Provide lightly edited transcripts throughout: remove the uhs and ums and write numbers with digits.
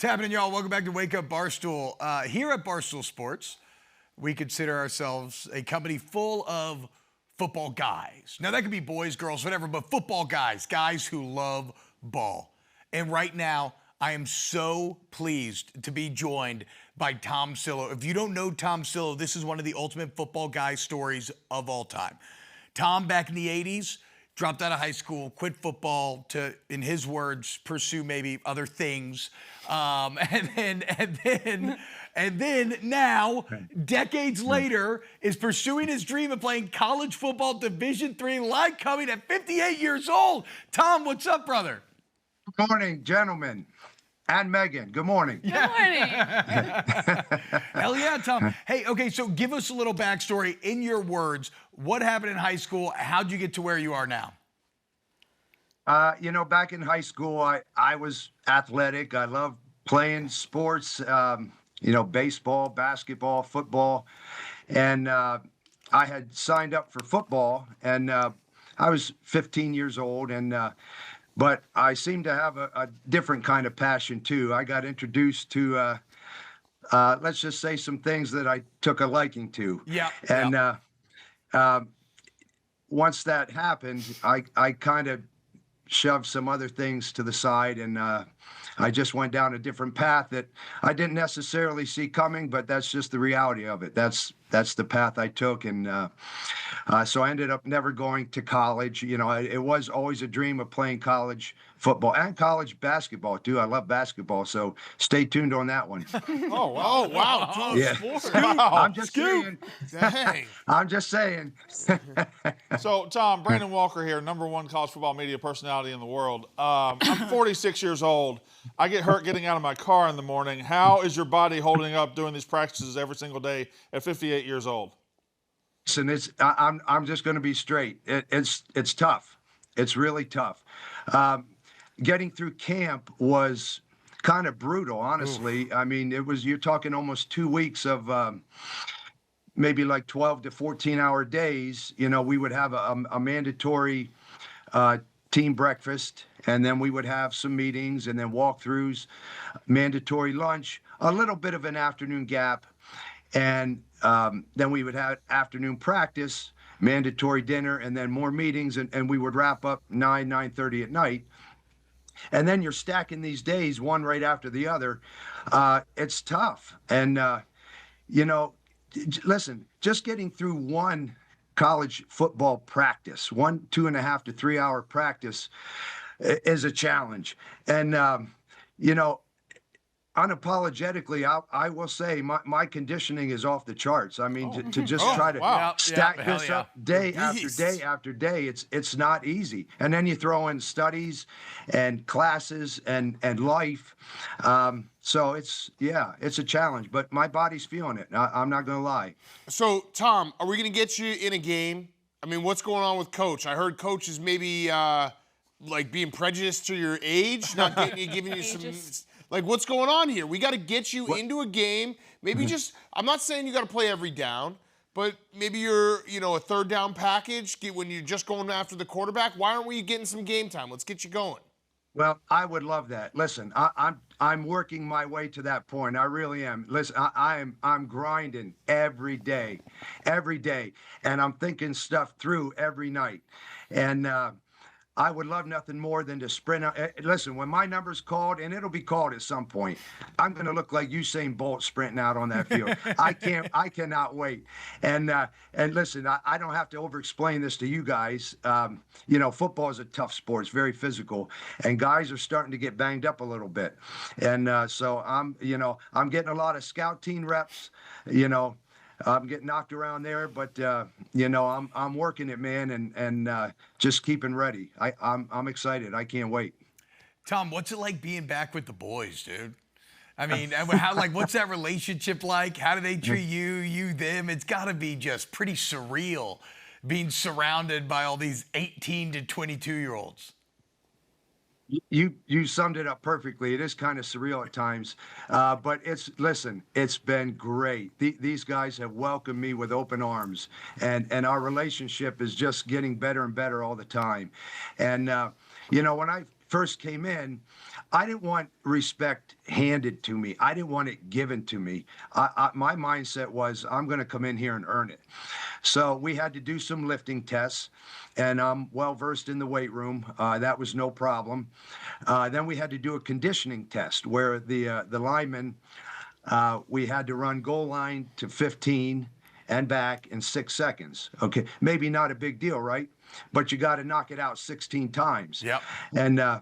What's happening, y'all? Welcome back to Wake Up Barstool. Here at Barstool Sports, we consider ourselves a company full of football guys. Now, that could be boys, girls, whatever, but football guys, guys who love ball. And right now, I am so pleased to be joined by Tom Cillo. If you don't know Tom Cillo, this is one of the ultimate football guy stories of all time. Tom, back in the 80s, dropped out of high school, quit football to, in his words, pursue maybe other things. And then now, decades later, is pursuing his dream of playing college football Division III Lycoming at 58 years old. Tom, what's up, brother? Good morning, gentlemen. And Megan, good morning. Good morning. Hell yeah, Tom. Hey, okay, so give us a little backstory in your words. What happened in high school? How'd you get to where you are now? Back in high school, I was athletic. I loved playing sports, baseball, basketball, football. And I had signed up for football, and I was 15 years old, but I seemed to have a different kind of passion, too. I got introduced to, let's just say, some things that I took a liking to. Yeah. And once that happened, I kind of shoved some other things to the side, and I just went down a different path that I didn't necessarily see coming, but that's just the reality of it. That's the path I took, and so I ended up never going to college. It was always a dream of playing college football and college basketball too. I love basketball, so stay tuned on that one. Oh, wow. Yeah. Wow. I'm just saying. Dang. I'm just saying. So, Tom, Brandon Walker here, #1 college football media personality in the world. I'm 46 years old. I get hurt getting out of my car in the morning. How is your body holding up doing these practices every single day at 58 years old? Listen, I'm just going to be straight. It's tough. It's really tough. Getting through camp was kind of brutal, honestly. Oof. I mean, you're talking almost 2 weeks of maybe like 12 to 14-hour days. We would have a mandatory team breakfast, and then we would have some meetings and then walkthroughs, mandatory lunch, a little bit of an afternoon gap, and then we would have afternoon practice, mandatory dinner, and then more meetings, and we would wrap up 9:30 at night. And then you're stacking these days, one right after the other. It's tough. And, listen, just getting through one college football practice, 2.5 to 3 hour practice is a challenge. And, unapologetically, I will say my conditioning is off the charts. I mean, to just try to stack this up day after day after day, it's not easy. And then you throw in studies and classes and life. So it's a challenge, but my body's feeling it. I'm not going to lie. So, Tom, are we going to get you in a game? I mean, what's going on with Coach? I heard Coach is maybe being prejudiced to your age, not giving you some... Like, what's going on here? We got to get you into a game. Maybe I'm not saying you got to play every down, but maybe you're, a third down package when you're just going after the quarterback. Why aren't we getting some game time? Let's get you going. Well, I would love that. Listen, I'm working my way to that point. I really am. Listen, I'm grinding every day, and I'm thinking stuff through every night. And I would love nothing more than to sprint out. Listen, when my number's called, and it'll be called at some point, I'm going to look like Usain Bolt sprinting out on that field. I cannot wait. And listen, I don't have to over-explain this to you guys. Football is a tough sport. It's very physical, and guys are starting to get banged up a little bit. And so I'm getting a lot of scout team reps. I'm getting knocked around there, but I'm working it, man, and just keeping ready. I'm excited. I can't wait. Tom, what's it like being back with the boys, dude? I mean, what's that relationship like? How do they treat you, them? It's got to be just pretty surreal being surrounded by all these 18 to 22-year-olds. You summed it up perfectly. It is kind of surreal at times, but it's been great. These guys have welcomed me with open arms, and our relationship is just getting better and better all the time. And when I first came in, I didn't want respect handed to me. I didn't want it given to me. My mindset was I'm going to come in here and earn it. So we had to do some lifting tests, and I'm well versed in the weight room. That was no problem. Then we had to do a conditioning test where the linemen, we had to run goal line to 15 and back in 6 seconds. Okay, maybe not a big deal, right? But you got to knock it out 16 times. Yep. And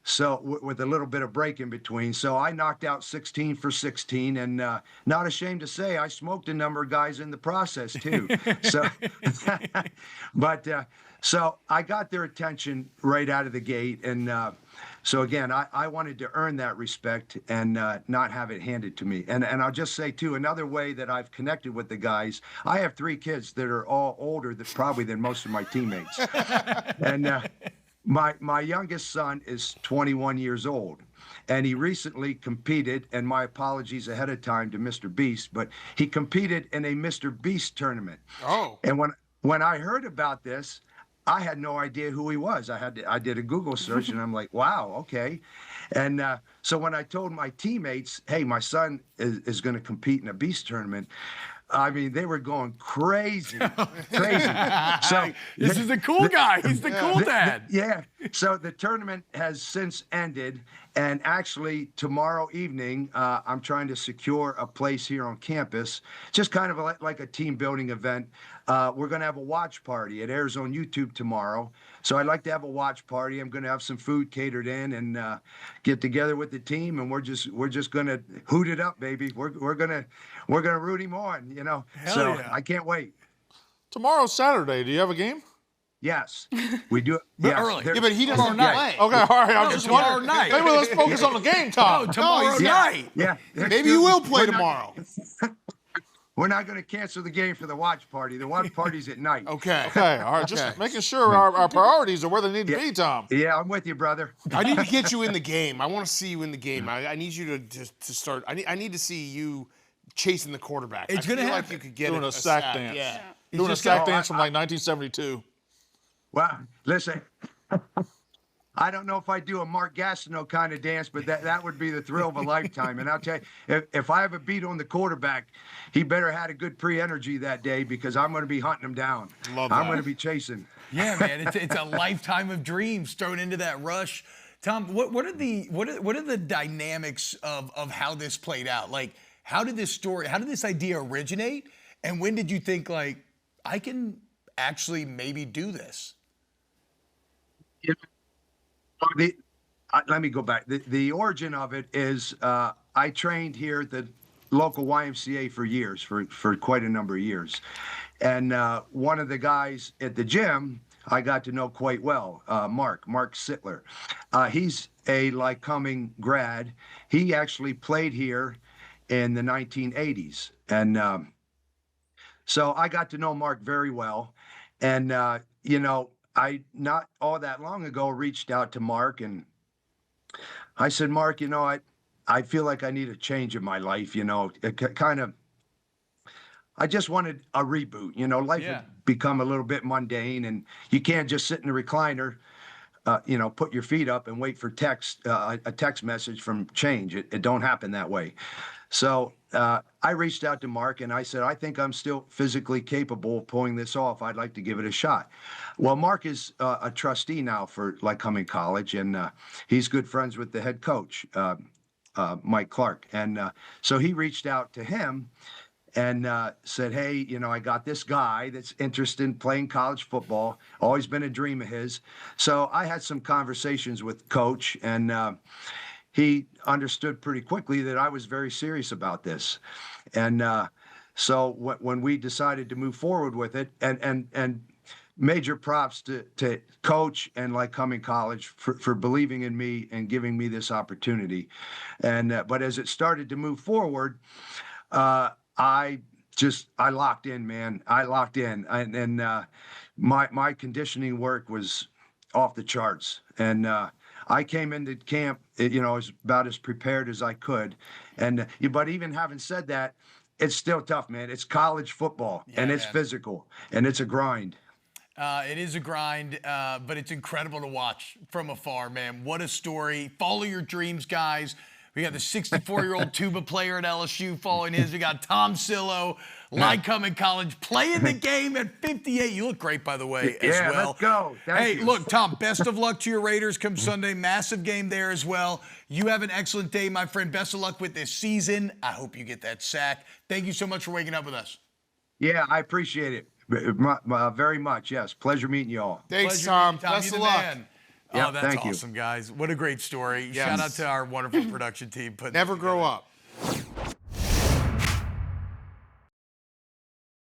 so with a little bit of break in between. So I knocked out 16 for 16, and not ashamed to say I smoked a number of guys in the process too. So, but so I got their attention right out of the gate, and so again, I wanted to earn that respect and not have it handed to me. And I'll just say too, another way that I've connected with the guys. I have 3 kids that are all older probably than most of my teammates, and. My youngest son is 21 years old, and he recently competed, and my apologies ahead of time to Mr. Beast, but he competed in a Mr. Beast tournament. Oh. And when I heard about this, I had no idea who he was. I did a Google search, and I'm like, wow, okay. And so when I told my teammates, hey, my son is going to compete in a Beast tournament, I mean, they were going crazy, crazy. So This is the cool guy. He's the cool dad. Yeah. So the tournament has since ended, and actually tomorrow evening, I'm trying to secure a place here on campus, just kind of like a team building event. We're going to have a watch party. It airs on YouTube tomorrow. So I'd like to have a watch party. I'm going to have some food catered in and get together with the team, and we're just going to hoot it up, baby. We're gonna root him on, you know. Hell so yeah. I can't wait. Tomorrow's Saturday. Do you have a game? Yes, we do. But Yes, early. there- Yeah, but he doesn't Tomorrow play. Okay, all right. I'm just tomorrow wondering. night. Maybe let's focus on the game, Tom. No, tomorrow yeah, night. Yeah. Maybe you will play We're not- tomorrow. We're not going to cancel the game for the watch party. The watch party's at night. Okay. Okay, all right. Just Okay. making sure our priorities are where they need to be, Tom. Yeah, I'm with you, brother. I need to get you in the game. I want to see you in the game. I need you to start. I need to see you chasing the quarterback. It's I feel gonna like happen. you could get Doing a sack dance. Yeah. Doing a just sack gonna- dance from like 1972. Well, listen, I don't know if I do a Mark Gastineau kind of dance, but that would be the thrill of a lifetime. And I'll tell you, if I have a beat on the quarterback, he better had a good pre-energy that day, because I'm going to be hunting him down. Love I'm that. going to be chasing. Yeah, man, it's a lifetime of dreams thrown into that rush. Tom, what are the dynamics of how this played out? Like, how did this idea originate, and when did you think, like, I can actually maybe do this? Let me go back. The origin of it is I trained here at the local YMCA for years, for quite a number of years. And one of the guys at the gym I got to know quite well, Mark Sittler. He's a Lycoming grad. He actually played here in the 1980s. And so I got to know Mark very well. And, you know, I not all that long ago reached out to Mark, and I said, Mark, you know, I feel like I need a change in my life. You know, I just wanted a reboot. You know, life Yeah. had become a little bit mundane, and you can't just sit in a recliner, you know, put your feet up and wait for a text message from change. It don't happen that way. So I reached out to Mark, and I said, I think I'm still physically capable of pulling this off. I'd like to give it a shot. Well, Mark is a trustee now for Lycoming College, and he's good friends with the head coach, Mike Clark. And so he reached out to him and said, hey, you know, I got this guy that's interested in playing college football, always been a dream of his. So I had some conversations with Coach, and he understood pretty quickly that I was very serious about this. And so when we decided to move forward with it, and major props to Coach and Lycoming College for believing in me and giving me this opportunity. And but as it started to move forward, I locked in, man. I locked in, and my conditioning work was off the charts. And I came into camp, you know, about as prepared as I could. And but even having said that, it's still tough, man. It's college football, and it's physical, and it's a grind. It is a grind, but it's incredible to watch from afar, man. What a story. Follow your dreams, guys. We got the 64-year-old tuba player at LSU following his. We got Tom Cillo, Lycoming College, playing the game at 58. You look great, by the way, as well. Yeah, let's go. Thank you. Look, Tom, best of luck to your Raiders come Sunday. Massive game there as well. You have an excellent day, my friend. Best of luck with this season. I hope you get that sack. Thank you so much for waking up with us. Yeah, I appreciate it very much. Yes, pleasure meeting you all. Thanks, Pleasure Tom. meeting you, Best You're of the luck. man. Yeah, Oh, that's thank you. awesome, guys. What a great story. Yes. Shout out to our wonderful production team. Never grow up.